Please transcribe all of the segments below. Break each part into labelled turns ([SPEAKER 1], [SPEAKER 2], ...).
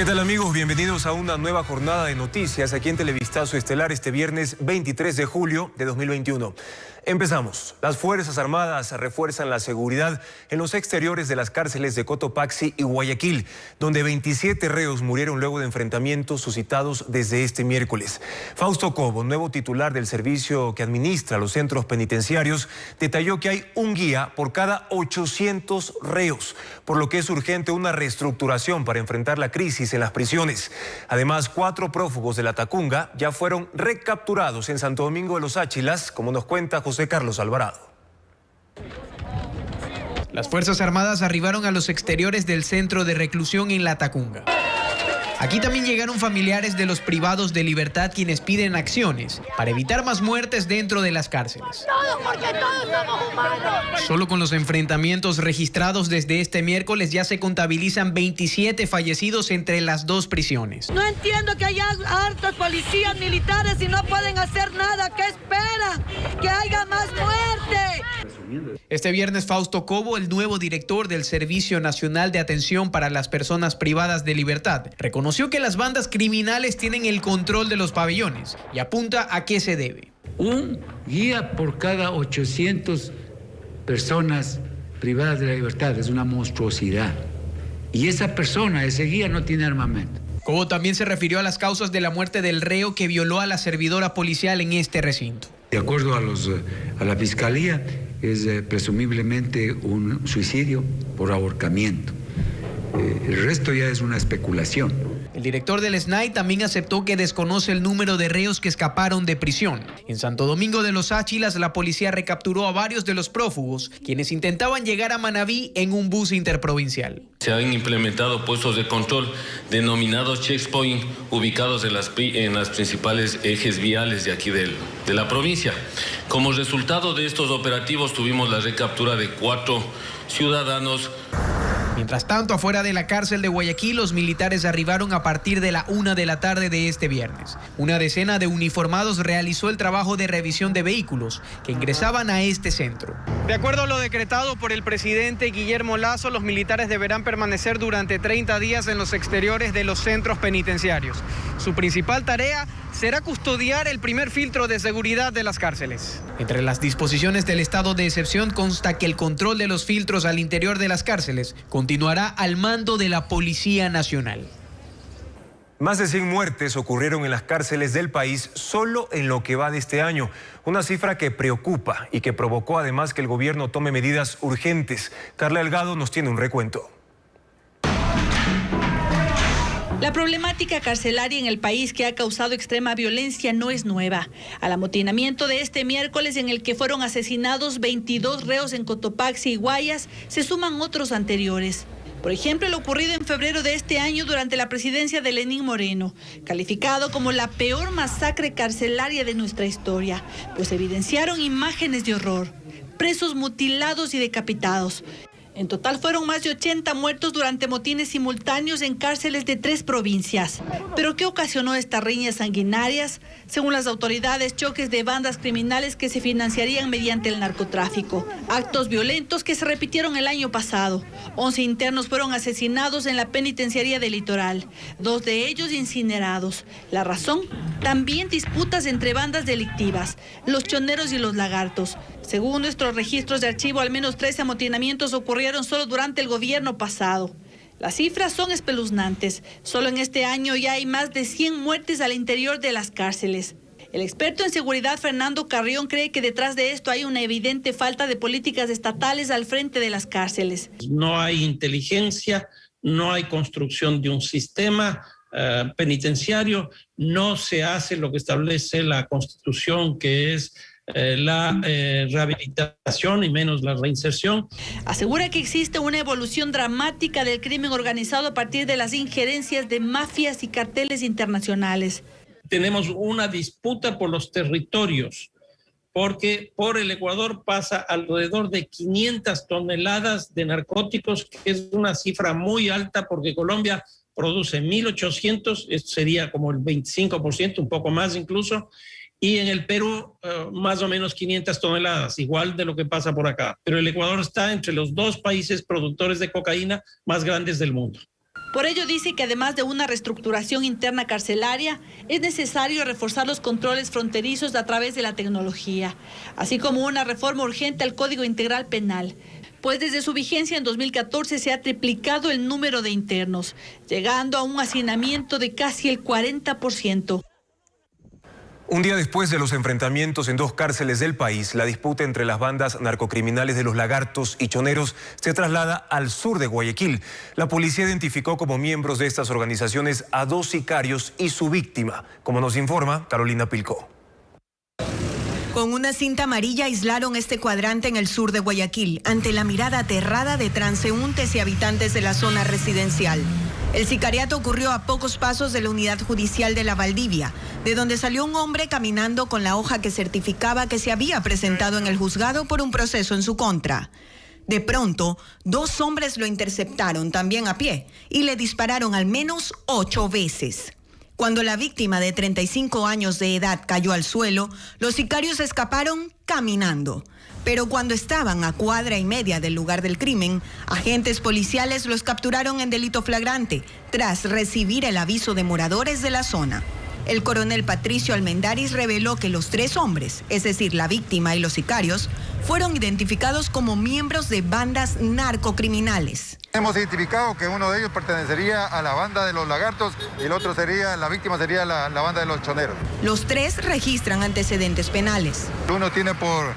[SPEAKER 1] ¿Qué tal, amigos? Bienvenidos a una nueva jornada de noticias aquí en Televistazo Estelar este viernes 23 de julio de 2021. Empezamos. Las Fuerzas Armadas refuerzan la seguridad en los exteriores de las cárceles de Cotopaxi y Guayaquil, donde 27 reos murieron luego de enfrentamientos suscitados desde este miércoles. Fausto Cobo, nuevo titular del servicio que administra los centros penitenciarios, detalló que hay un guía por cada 800 reos, por lo que es urgente una reestructuración para enfrentar la crisis en las prisiones. Además, 4 prófugos de la Tacunga ya fueron recapturados en Santo Domingo de los Áchilas, como nos cuenta José Carlos Alvarado.
[SPEAKER 2] Las Fuerzas Armadas arribaron a los exteriores del centro de reclusión en La Tacunga. Aquí también llegaron familiares de los privados de libertad quienes piden acciones para evitar más muertes dentro de las cárceles.
[SPEAKER 3] Todos, porque todos somos humanos.
[SPEAKER 2] Solo con los enfrentamientos registrados desde este miércoles ya se contabilizan 27 fallecidos entre las dos prisiones.
[SPEAKER 3] No entiendo que haya hartos policías militares y no pueden hacer nada. ¿Qué esperan? ¡Que haya más muerte!
[SPEAKER 2] Este viernes, Fausto Cobo, el nuevo director del Servicio Nacional de Atención para las Personas Privadas de Libertad, reconoció que las bandas criminales tienen el control de los pabellones y apunta a qué se debe.
[SPEAKER 4] Un guía por cada 800 personas privadas de la libertad es una monstruosidad. Y esa persona, ese guía, no tiene armamento.
[SPEAKER 2] Cobo también se refirió a las causas de la muerte del reo que violó a la servidora policial en este recinto.
[SPEAKER 4] De acuerdo a la Fiscalía, es presumiblemente un suicidio por ahorcamiento. El resto ya es una especulación.
[SPEAKER 2] El director del SNAI también aceptó que desconoce el número de reos que escaparon de prisión. En Santo Domingo de los Áchilas, la policía recapturó a varios de los prófugos, quienes intentaban llegar a Manabí en un bus interprovincial.
[SPEAKER 5] Se han implementado puestos de control denominados checkpoint ubicados en las principales ejes viales de aquí de la provincia. Como resultado de estos operativos tuvimos la recaptura de 4 ciudadanos.
[SPEAKER 2] Mientras tanto, afuera de la cárcel de Guayaquil, los militares arribaron a partir de la 1 de la tarde de este viernes. Una decena de uniformados realizó el trabajo de revisión de vehículos que ingresaban a este centro. De acuerdo a lo decretado por el presidente Guillermo Lasso, los militares deberán permanecer durante 30 días en los exteriores de los centros penitenciarios. Su principal tarea será custodiar el primer filtro de seguridad de las cárceles. Entre las disposiciones del estado de excepción consta que el control de los filtros al interior de las cárceles continuará al mando de la Policía Nacional.
[SPEAKER 1] Más de 100 muertes ocurrieron en las cárceles del país solo en lo que va de este año. Una cifra que preocupa y que provocó además que el gobierno tome medidas urgentes. Carla Delgado nos tiene un recuento.
[SPEAKER 6] La problemática carcelaria en el país que ha causado extrema violencia no es nueva. Al amotinamiento de este miércoles en el que fueron asesinados 22 reos en Cotopaxi y Guayas, se suman otros anteriores. Por ejemplo, lo ocurrido en febrero de este año durante la presidencia de Lenín Moreno, calificado como la peor masacre carcelaria de nuestra historia, pues evidenciaron imágenes de horror, presos mutilados y decapitados. En total fueron más de 80 muertos durante motines simultáneos en cárceles de 3 provincias. ¿Pero qué ocasionó estas riñas sanguinarias? Según las autoridades, choques de bandas criminales que se financiarían mediante el narcotráfico. Actos violentos que se repitieron el año pasado. 11 internos fueron asesinados en la penitenciaría del Litoral, 2 de ellos incinerados. ¿La razón? También disputas entre bandas delictivas, los choneros y los lagartos. Según nuestros registros de archivo, al menos 13 amotinamientos ocurrieron solo durante el gobierno pasado. Las cifras son espeluznantes. Solo en este año ya hay más de 100 muertes al interior de las cárceles. El experto en seguridad Fernando Carrión cree que detrás de esto hay una evidente falta de políticas estatales al frente de las cárceles.
[SPEAKER 7] No hay inteligencia, no hay construcción de un sistema penitenciario, no se hace lo que establece la Constitución, que es la rehabilitación y menos la reinserción.
[SPEAKER 6] Asegura que existe una evolución dramática del crimen organizado a partir de las injerencias de mafias y carteles internacionales.
[SPEAKER 7] Tenemos una disputa por los territorios, porque por el Ecuador pasa alrededor de 500 toneladas de narcóticos, que es una cifra muy alta porque Colombia produce 1.800, esto sería como el 25%, un poco más incluso, y en el Perú más o menos 500 toneladas, igual de lo que pasa por acá. Pero el Ecuador está entre los 2 países productores de cocaína más grandes del mundo.
[SPEAKER 6] Por ello dice que además de una reestructuración interna carcelaria, es necesario reforzar los controles fronterizos a través de la tecnología, así como una reforma urgente al Código Integral Penal, pues desde su vigencia en 2014 se ha triplicado el número de internos, llegando a un hacinamiento de casi el 40%.
[SPEAKER 1] Un día después de los enfrentamientos en dos cárceles del país, la disputa entre las bandas narcocriminales de Los Lagartos y Choneros se traslada al sur de Guayaquil. La policía identificó como miembros de estas organizaciones a 2 sicarios y su víctima, como nos informa Carolina Pilcó.
[SPEAKER 8] Con una cinta amarilla aislaron este cuadrante en el sur de Guayaquil, ante la mirada aterrada de transeúntes y habitantes de la zona residencial. El sicariato ocurrió a pocos pasos de la unidad judicial de La Valdivia, de donde salió un hombre caminando con la hoja que certificaba que se había presentado en el juzgado por un proceso en su contra. De pronto, 2 hombres lo interceptaron, también a pie, y le dispararon al menos 8 veces. Cuando la víctima de 35 años de edad cayó al suelo, los sicarios escaparon caminando. Pero cuando estaban a 1,5 cuadras del lugar del crimen, agentes policiales los capturaron en delito flagrante, tras recibir el aviso de moradores de la zona. El coronel Patricio Almendaris reveló que los 3 hombres, es decir, la víctima y los sicarios, fueron identificados como miembros de bandas narcocriminales.
[SPEAKER 9] Hemos identificado que uno de ellos pertenecería a la banda de Los Lagartos y el otro sería, la víctima sería la banda de Los Choneros.
[SPEAKER 8] Los 3 registran antecedentes penales.
[SPEAKER 9] Uno tiene por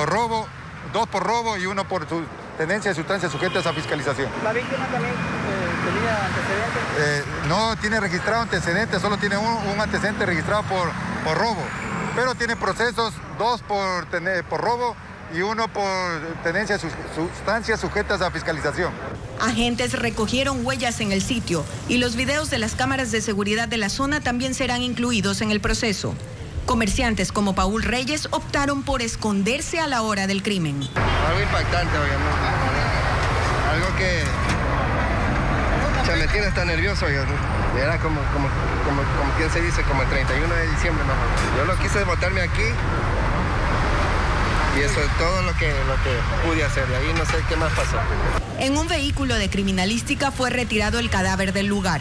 [SPEAKER 9] robo, 2 por robo y 1 por su tenencia de sustancias sujetas a fiscalización.
[SPEAKER 10] ¿La víctima también tenía antecedentes?
[SPEAKER 9] No tiene registrado antecedentes, solo tiene un antecedente registrado por robo, pero tiene procesos 2 por robo y 1 por tenencia de sustancias sujetas a fiscalización.
[SPEAKER 8] Agentes recogieron huellas en el sitio y los videos de las cámaras de seguridad de la zona también serán incluidos en el proceso. Comerciantes como Paul Reyes optaron por esconderse a la hora del crimen.
[SPEAKER 11] Algo impactante, obviamente. Algo que me tiene hasta nervioso, era como quien se dice, como el 31 de diciembre. No. Yo lo quise botarme aquí y eso es todo lo que pude hacer. De ahí no sé qué más pasó.
[SPEAKER 8] En un vehículo de criminalística fue retirado el cadáver del lugar.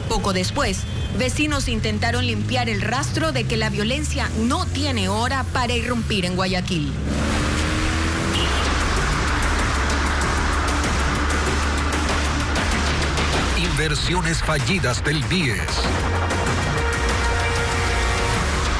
[SPEAKER 8] Poco después, vecinos intentaron limpiar el rastro de que la violencia no tiene hora para irrumpir en Guayaquil.
[SPEAKER 12] Inversiones fallidas del BIES.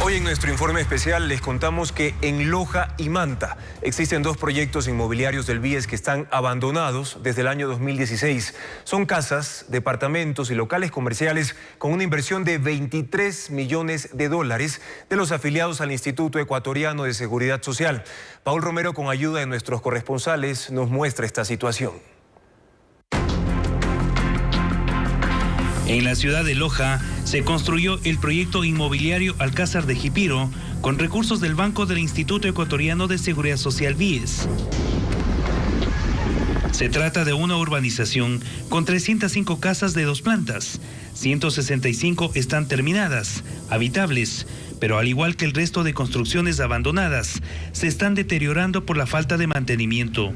[SPEAKER 1] Hoy en nuestro informe especial les contamos que en Loja y Manta existen 2 proyectos inmobiliarios del BIES que están abandonados desde el año 2016. Son casas, departamentos y locales comerciales con una inversión de $23 millones de los afiliados al Instituto Ecuatoriano de Seguridad Social. Paul Romero, con ayuda de nuestros corresponsales, nos muestra esta situación.
[SPEAKER 13] En la ciudad de Loja se construyó el proyecto inmobiliario Alcázar de Jipiro con recursos del Banco del Instituto Ecuatoriano de Seguridad Social BIES. Se trata de una urbanización con 305 casas de 2 plantas. 165 están terminadas, habitables, pero al igual que el resto de construcciones abandonadas, se están deteriorando por la falta de mantenimiento.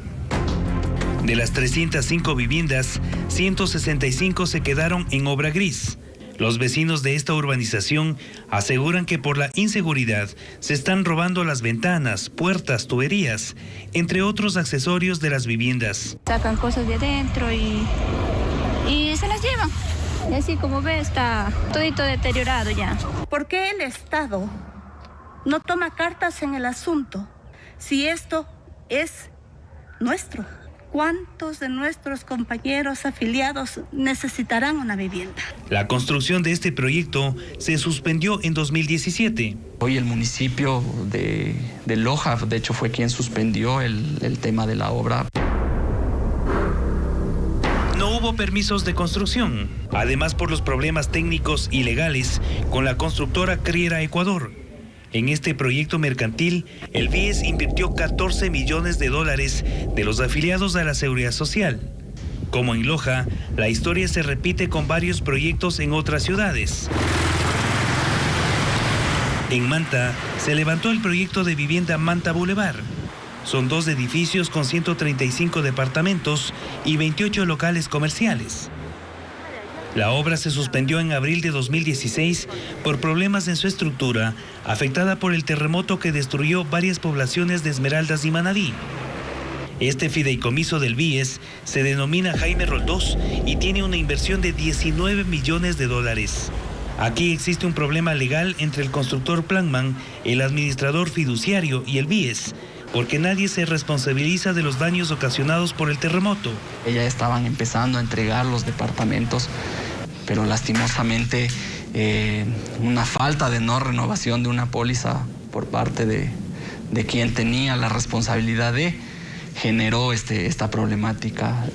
[SPEAKER 13] De las 305 viviendas, 165 se quedaron en obra gris. Los vecinos de esta urbanización aseguran que por la inseguridad se están robando las ventanas, puertas, tuberías, entre otros accesorios de las viviendas.
[SPEAKER 14] Sacan cosas de adentro y se las llevan. Y así como ve, está todito deteriorado ya.
[SPEAKER 15] ¿Por qué el Estado no toma cartas en el asunto si esto es nuestro? ¿Cuántos de nuestros compañeros afiliados necesitarán una vivienda?
[SPEAKER 13] La construcción de este proyecto se suspendió en 2017.
[SPEAKER 16] Hoy el municipio de Loja, de hecho, fue quien suspendió el tema de la obra.
[SPEAKER 13] No hubo permisos de construcción, además por los problemas técnicos y legales con la constructora Criera Ecuador. En este proyecto mercantil, el BIES invirtió $14 millones de los afiliados a la Seguridad Social. Como en Loja, la historia se repite con varios proyectos en otras ciudades. En Manta, se levantó el proyecto de vivienda Manta Boulevard. Son 2 edificios con 135 departamentos y 28 locales comerciales. La obra se suspendió en abril de 2016 por problemas en su estructura, afectada por el terremoto que destruyó varias poblaciones de Esmeraldas y Manabí. Este fideicomiso del BIES se denomina Jaime Roldós y tiene una inversión de 19 millones de dólares. Aquí existe un problema legal entre el constructor Planman, el administrador fiduciario y el BIES, porque nadie se responsabiliza de los daños ocasionados por el terremoto.
[SPEAKER 16] Ya estaban empezando a entregar los departamentos, pero lastimosamente una falta de no renovación de una póliza por parte de quien tenía la responsabilidad generó esta problemática.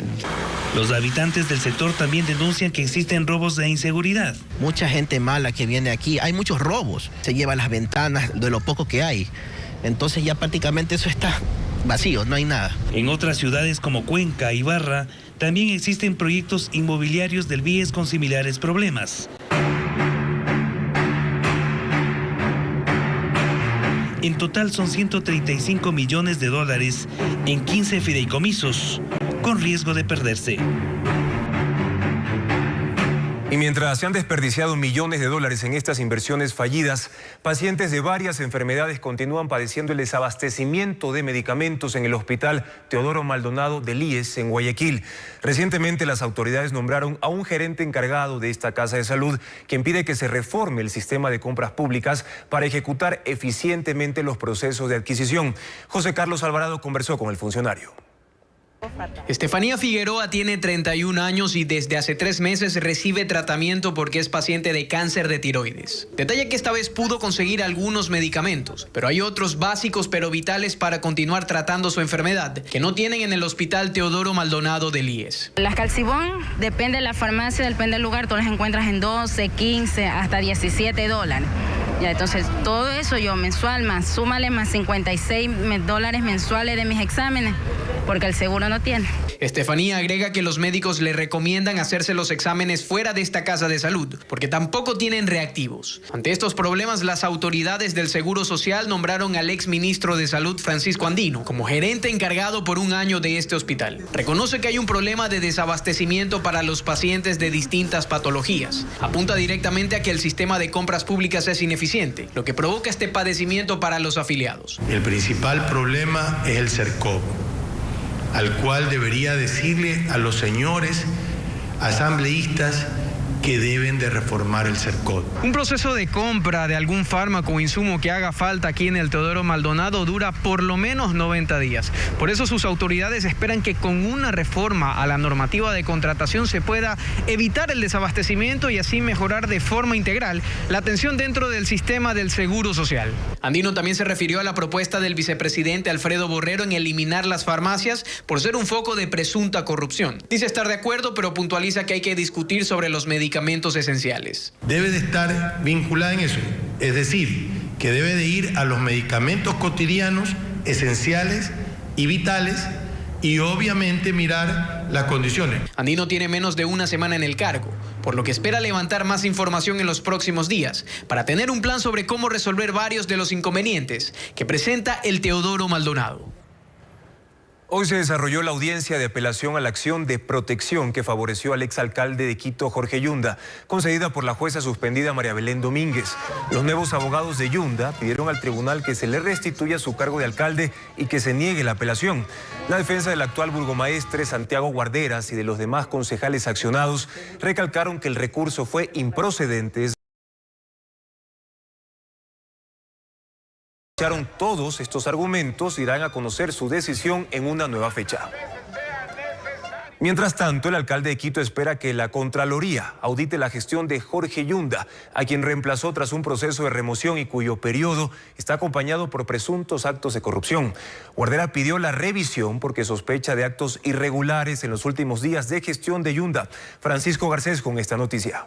[SPEAKER 13] Los habitantes del sector también denuncian que existen robos de inseguridad.
[SPEAKER 17] Mucha gente mala que viene aquí, hay muchos robos, se llevan las ventanas de lo poco que hay. Entonces ya prácticamente eso está vacío, no hay nada.
[SPEAKER 13] En otras ciudades como Cuenca y Barra también existen proyectos inmobiliarios del BIES con similares problemas. En total son 135 millones de dólares en 15 fideicomisos, con riesgo de perderse.
[SPEAKER 1] Y mientras se han desperdiciado millones de dólares en estas inversiones fallidas, pacientes de varias enfermedades continúan padeciendo el desabastecimiento de medicamentos en el Hospital Teodoro Maldonado del IES en Guayaquil. Recientemente las autoridades nombraron a un gerente encargado de esta casa de salud, quien pide que se reforme el sistema de compras públicas para ejecutar eficientemente los procesos de adquisición. José Carlos Alvarado conversó con el funcionario.
[SPEAKER 2] Estefanía Figueroa tiene 31 años y desde hace 3 meses recibe tratamiento porque es paciente de cáncer de tiroides. Detalla que esta vez pudo conseguir algunos medicamentos, pero hay otros básicos pero vitales para continuar tratando su enfermedad que no tienen en el Hospital Teodoro Maldonado del IES.
[SPEAKER 18] Las Calcibón, depende de la farmacia, depende del lugar, tú las encuentras en 12, 15, hasta 17 dólares. Ya, entonces todo eso yo mensual más, súmale más 56 dólares mensuales de mis exámenes, porque el seguro no tiene.
[SPEAKER 2] Estefanía agrega que los médicos le recomiendan hacerse los exámenes fuera de esta casa de salud, porque tampoco tienen reactivos. Ante estos problemas, las autoridades del Seguro Social nombraron al exministro de Salud, Francisco Andino, como gerente encargado por 1 año de este hospital. Reconoce que hay un problema de desabastecimiento para los pacientes de distintas patologías. Apunta directamente a que el sistema de compras públicas es ineficiente, lo que provoca este padecimiento para los afiliados.
[SPEAKER 19] El principal problema es el CERCOP, al cual debería decirle a los señores asambleístas que deben de reformar el CERCOP.
[SPEAKER 2] Un proceso de compra de algún fármaco o insumo que haga falta aquí en el Teodoro Maldonado dura por lo menos 90 días. Por eso sus autoridades esperan que con una reforma a la normativa de contratación se pueda evitar el desabastecimiento y así mejorar de forma integral la atención dentro del sistema del Seguro Social. Andino también se refirió a la propuesta del vicepresidente Alfredo Borrero en eliminar las farmacias por ser un foco de presunta corrupción. Dice estar de acuerdo, pero puntualiza que hay que discutir sobre los medicamentos esenciales.
[SPEAKER 19] Debe de estar vinculada en eso, es decir, que debe de ir a los medicamentos cotidianos, esenciales y vitales, y obviamente mirar las condiciones.
[SPEAKER 2] Andino tiene menos de 1 semana en el cargo, por lo que espera levantar más información en los próximos días para tener un plan sobre cómo resolver varios de los inconvenientes que presenta el Teodoro Maldonado.
[SPEAKER 1] Hoy se desarrolló la audiencia de apelación a la acción de protección que favoreció al exalcalde de Quito, Jorge Yunda, concedida por la jueza suspendida María Belén Domínguez. Los nuevos abogados de Yunda pidieron al tribunal que se le restituya su cargo de alcalde y que se niegue la apelación. La defensa del actual burgomaestre Santiago Guarderas y de los demás concejales accionados recalcaron que el recurso fue improcedente. Todos estos argumentos irán a conocer su decisión en una nueva fecha. Mientras tanto, el alcalde de Quito espera que la Contraloría audite la gestión de Jorge Yunda, a quien reemplazó tras un proceso de remoción y cuyo periodo está acompañado por presuntos actos de corrupción. Guardera pidió la revisión porque sospecha de actos irregulares en los últimos días de gestión de Yunda. Francisco Garcés con esta noticia.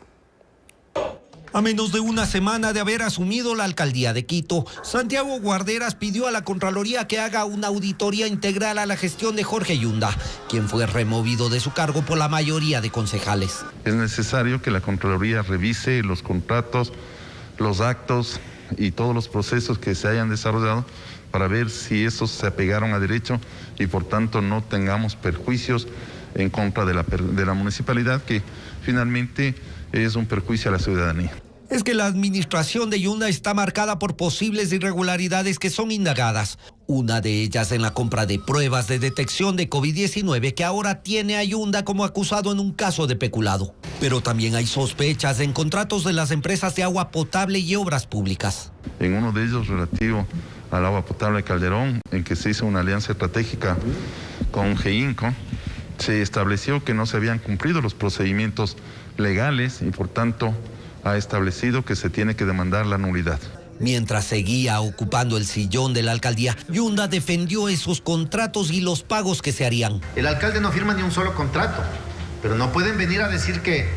[SPEAKER 20] A menos de 1 semana de haber asumido la alcaldía de Quito, Santiago Guarderas pidió a la Contraloría que haga una auditoría integral a la gestión de Jorge Yunda, quien fue removido de su cargo por la mayoría de concejales.
[SPEAKER 21] Es necesario que la Contraloría revise los contratos, los actos y todos los procesos que se hayan desarrollado para ver si esos se apegaron a derecho y por tanto no tengamos perjuicios en contra de la municipalidad, que finalmente es un perjuicio a la ciudadanía.
[SPEAKER 20] Es que la administración de Yunda está marcada por posibles irregularidades que son indagadas. Una de ellas en la compra de pruebas de detección de COVID-19 que ahora tiene a Yunda como acusado en un caso de peculado. Pero también hay sospechas en contratos de las empresas de agua potable y obras públicas.
[SPEAKER 21] En uno de ellos relativo al agua potable de Calderón, en que se hizo una alianza estratégica con GEINCO, se estableció que no se habían cumplido los procedimientos legales y por tanto ha establecido que se tiene que demandar la nulidad.
[SPEAKER 20] Mientras seguía ocupando el sillón de la alcaldía, Yunda defendió esos contratos y los pagos que se harían.
[SPEAKER 3] El alcalde no firma ni un solo contrato, pero no pueden venir a decir que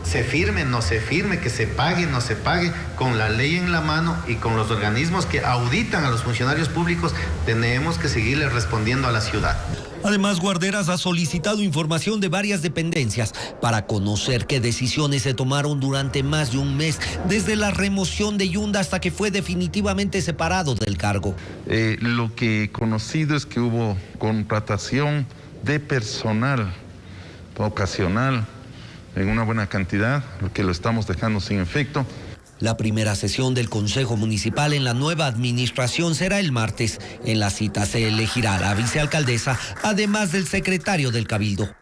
[SPEAKER 3] se firme, no se firme, que se pague, no se pague. Con la ley en la mano y con los organismos que auditan a los funcionarios públicos, tenemos que seguirle respondiendo a la ciudad.
[SPEAKER 20] Además, Guarderas ha solicitado información de varias dependencias para conocer qué decisiones se tomaron durante más de un mes, desde la remoción de Yunda hasta que fue definitivamente separado del cargo.
[SPEAKER 21] Lo que he conocido es que hubo contratación de personal ocasional en una buena cantidad, lo que lo estamos dejando sin efecto.
[SPEAKER 20] La primera sesión del Consejo Municipal en la nueva administración será el martes. En la cita se elegirá la vicealcaldesa, además del secretario del Cabildo.